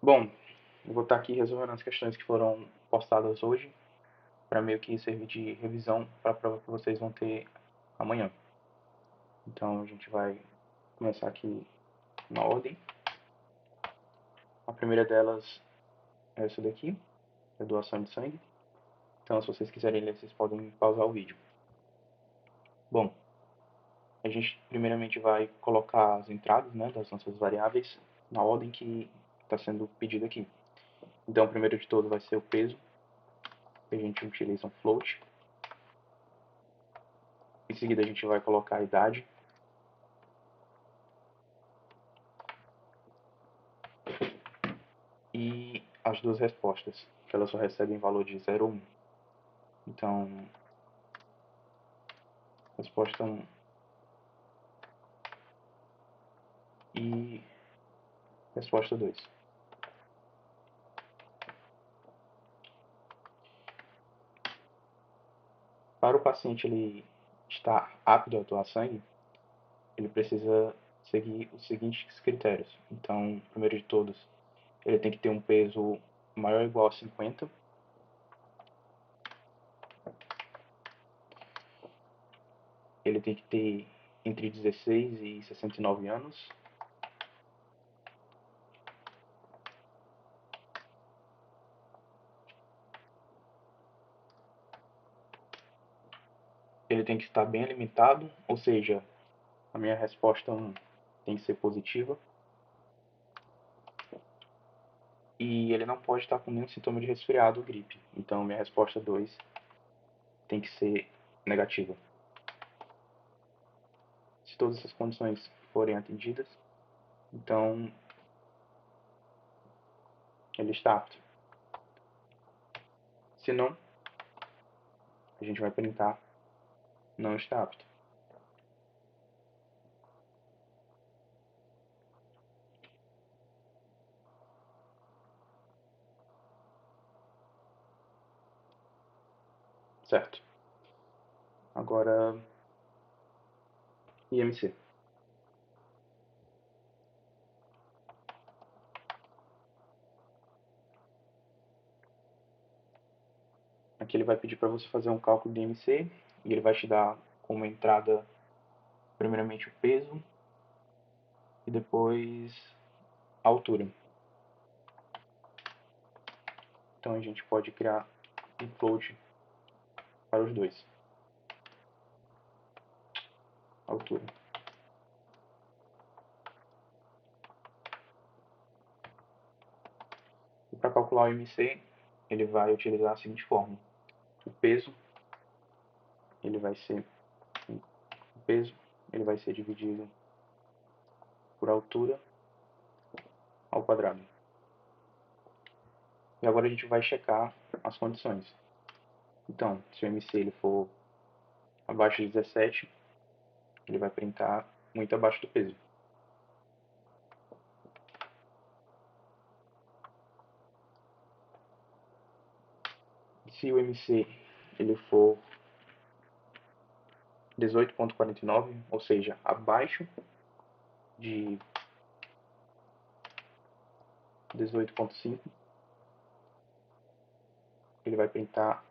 Bom, eu vou estar aqui resolvendo as questões que foram postadas hoje, para meio que servir de revisão para a prova que vocês vão ter amanhã. Então a gente vai começar aqui na ordem. A primeira delas é essa daqui, a doação de sangue. Então se vocês quiserem ler, vocês podem pausar o vídeo. Bom, a gente primeiramente vai colocar as entradas, né, das nossas variáveis na ordem que está sendo pedido aqui. Então o primeiro de todo vai ser o peso, que a gente utiliza um float. Em seguida a gente vai colocar a idade. E as duas respostas, que elas só recebem valor de 0 ou 1. Então, resposta 1 e resposta 2. Para o paciente ele estar apto a doar sangue, ele precisa seguir os seguintes critérios. Então, primeiro de todos, ele tem que ter um peso maior ou igual a 50. Ele tem que ter entre 16 e 69 anos. Ele tem que estar bem alimentado, ou seja, a minha resposta 1 tem que ser positiva. E ele não pode estar com nenhum sintoma de resfriado ou gripe. Então, minha resposta 2 tem que ser negativa. Se todas essas condições forem atendidas, então ele está apto. Se não, a gente vai printar não está apto. Certo. Agora, IMC. Aqui ele vai pedir para você fazer um cálculo de IMC e ele vai te dar como entrada primeiramente o peso e depois a altura. Então a gente pode criar um float para os dois. Altura. E para calcular o IMC, ele vai utilizar a seguinte fórmula. O peso ele vai ser dividido por altura ao quadrado. E agora a gente vai checar as condições. Então, se o MC ele for abaixo de 17, ele vai printar muito abaixo do peso. Se o MC ele for 18,49, ou seja, abaixo de 18,5, ele vai printar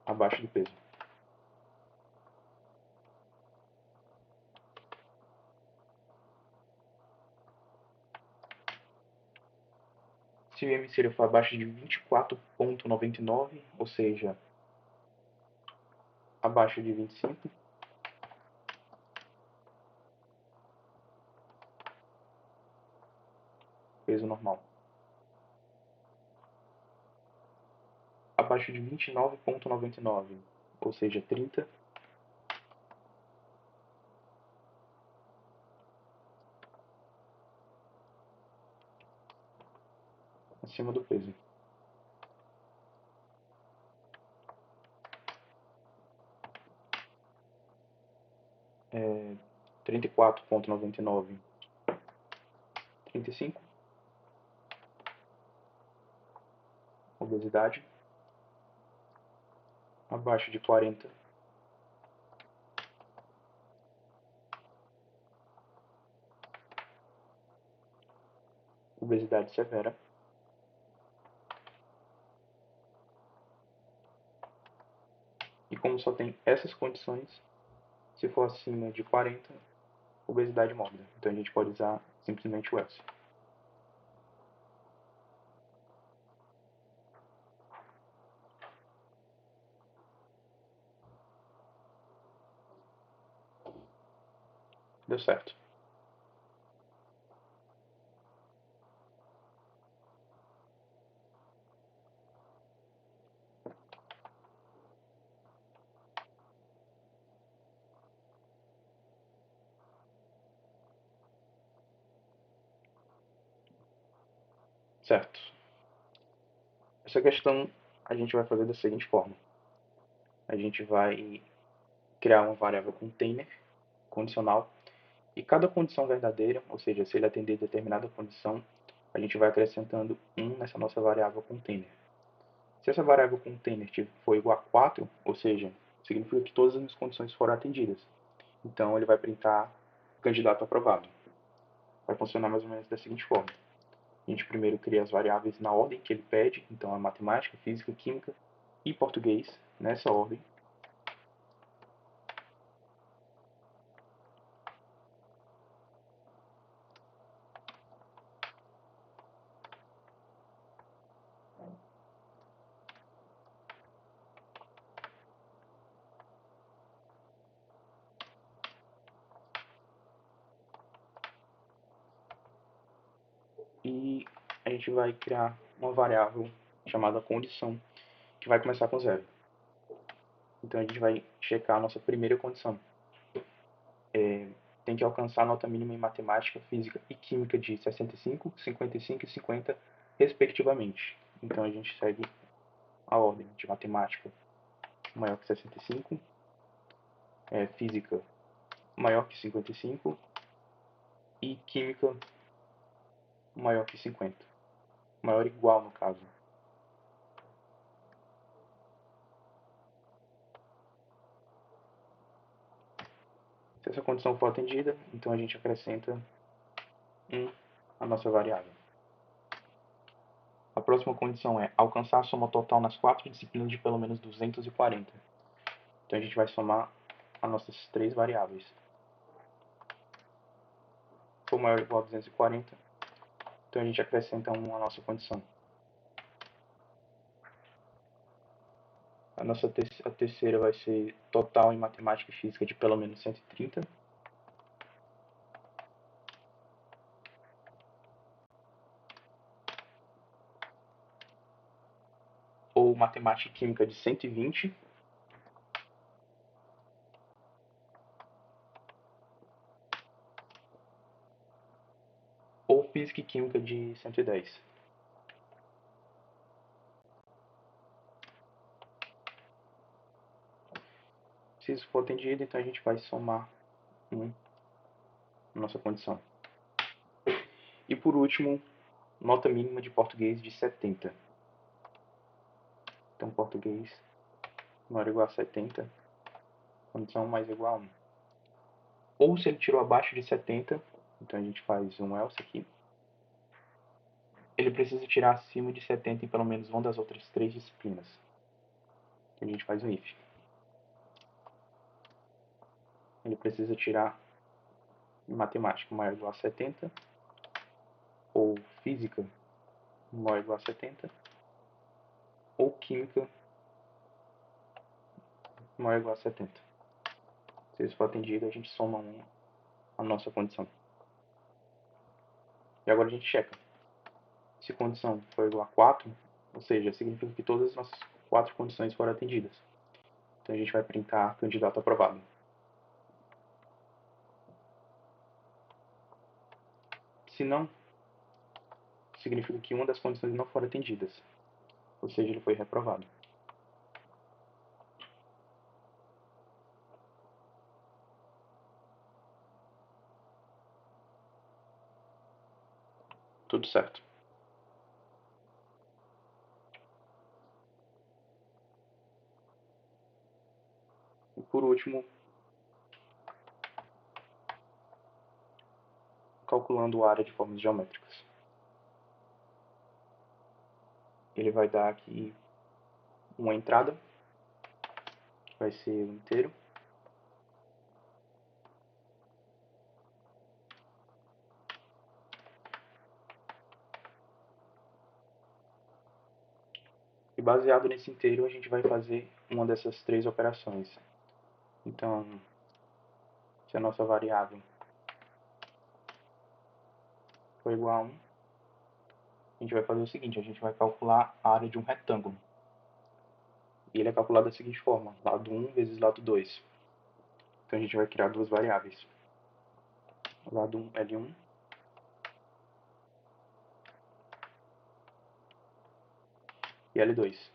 abaixo do peso. Se o MC ele for abaixo de 24,99, ou seja, abaixo de 25, peso normal. Abaixo de 29,99, ou seja, 30, acima do peso. É, 34,99, 35, obesidade. Abaixo de 40, obesidade severa. E como só tem essas condições, se for acima de 40, obesidade mórbida. Então a gente pode usar simplesmente o else. Deu certo. Certo. Essa questão a gente vai fazer da seguinte forma. A gente vai criar uma variável container condicional e cada condição verdadeira, ou seja, se ele atender determinada condição, a gente vai acrescentando 1 nessa nossa variável container. Se essa variável container for igual a 4, ou seja, significa que todas as condições foram atendidas. Então ele vai printar candidato aprovado. Vai funcionar mais ou menos da seguinte forma. A gente primeiro cria as variáveis na ordem que ele pede, então é matemática, física, química e português, nessa ordem. E a gente vai criar uma variável chamada condição, que vai começar com 0. Então a gente vai checar a nossa primeira condição. Tem que alcançar a nota mínima em matemática, física e química de 65, 55 e 50, respectivamente. Então a gente segue a ordem de matemática maior que 65, física maior que 55 e química maior que 50. Maior ou igual, no caso. Se essa condição for atendida, então a gente acrescenta 1 à nossa variável. A próxima condição é alcançar a soma total nas 4 disciplinas de pelo menos 240. Então a gente vai somar as nossas 3 variáveis. Se for maior ou igual a 240, então a gente acrescenta 1 à nossa condição. A terceira vai ser total em matemática e física de pelo menos 130. Ou matemática e química de 120. Ou física e química de 110. Se isso for atendido, então a gente vai somar 1 na nossa condição. E por último, nota mínima de português de 70. Então, português maior ou igual a 70, condição mais igual a 1. Ou se ele tirou abaixo de 70, então a gente faz um else aqui. Ele precisa tirar acima de 70 em pelo menos uma das outras 3 disciplinas. Então a gente faz um if. Ele precisa tirar em matemática maior ou igual a 70, ou física maior ou igual a 70, ou química maior ou igual a 70. Se isso for atendido, a gente soma 1 à nossa condição. E agora a gente checa. Se a condição for igual a 4, ou seja, significa que todas as nossas 4 condições foram atendidas. Então a gente vai printar candidato aprovado. Se não, significa que uma das condições não foram atendidas, ou seja, ele foi reprovado. Tudo certo. E por último, calculando a área de formas geométricas. Ele vai dar aqui uma entrada vai ser o inteiro. E baseado nesse inteiro, a gente vai fazer uma dessas três operações. Então, se a nossa variável for igual a 1, a gente vai fazer o seguinte, a gente vai calcular a área de um retângulo. E ele é calculado da seguinte forma, lado 1 vezes lado 2. Então a gente vai criar duas variáveis. Lado 1, L1, e L2.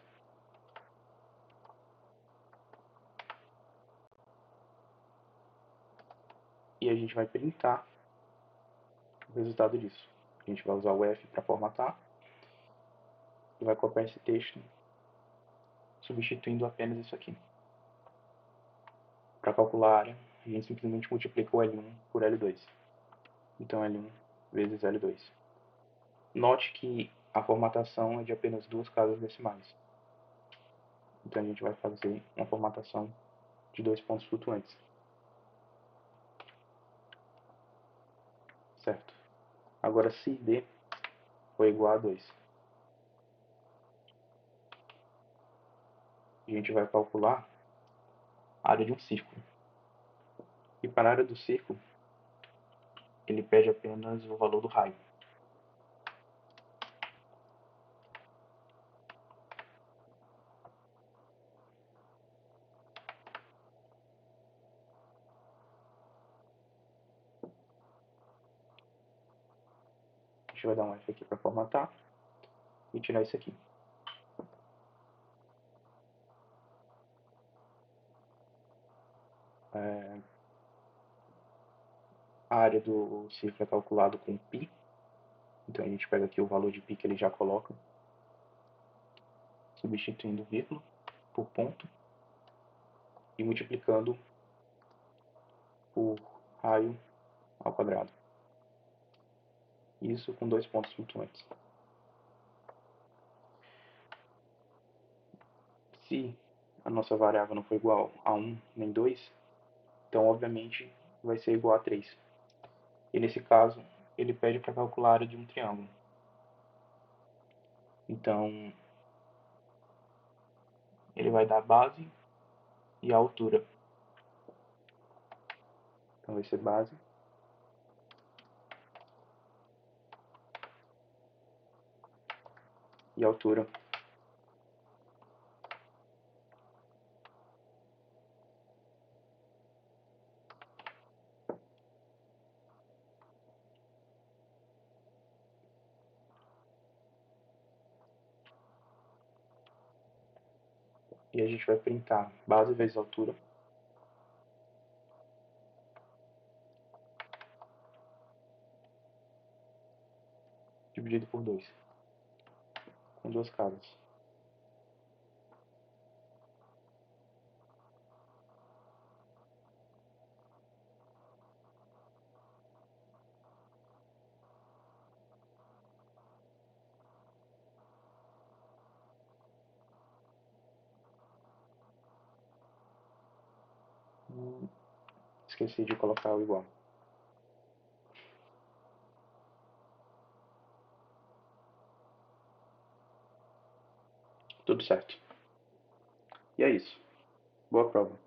E a gente vai printar o resultado disso. A gente vai usar o F para formatar e vai copiar esse texto, substituindo apenas isso aqui. Para calcular a área, a gente simplesmente multiplica o L1 por L2. Então L1 vezes L2. Note que a formatação é de apenas duas casas decimais. Então a gente vai fazer uma formatação de 2 pontos flutuantes. Certo? Agora, se D for igual a 2, a gente vai calcular a área de um círculo. E para a área do círculo, ele pede apenas o valor do raio. A gente vai dar um F aqui para formatar e tirar isso aqui. A área do círculo é calculado com π. Então a gente pega aqui o valor de π que ele já coloca, substituindo vírgula por ponto e multiplicando por raio ao quadrado. Isso com 2 pontos flutuantes. Se a nossa variável não for igual a 1 nem 2, então obviamente vai ser igual a 3. E nesse caso, ele pede para calcular a área de um triângulo. Então, ele vai dar a base e a altura. Então vai ser base e altura. E a gente vai printar base vezes altura dividido por 2, com duas casas. Esqueci de colocar o igual. Tudo certo. E é isso. Boa prova.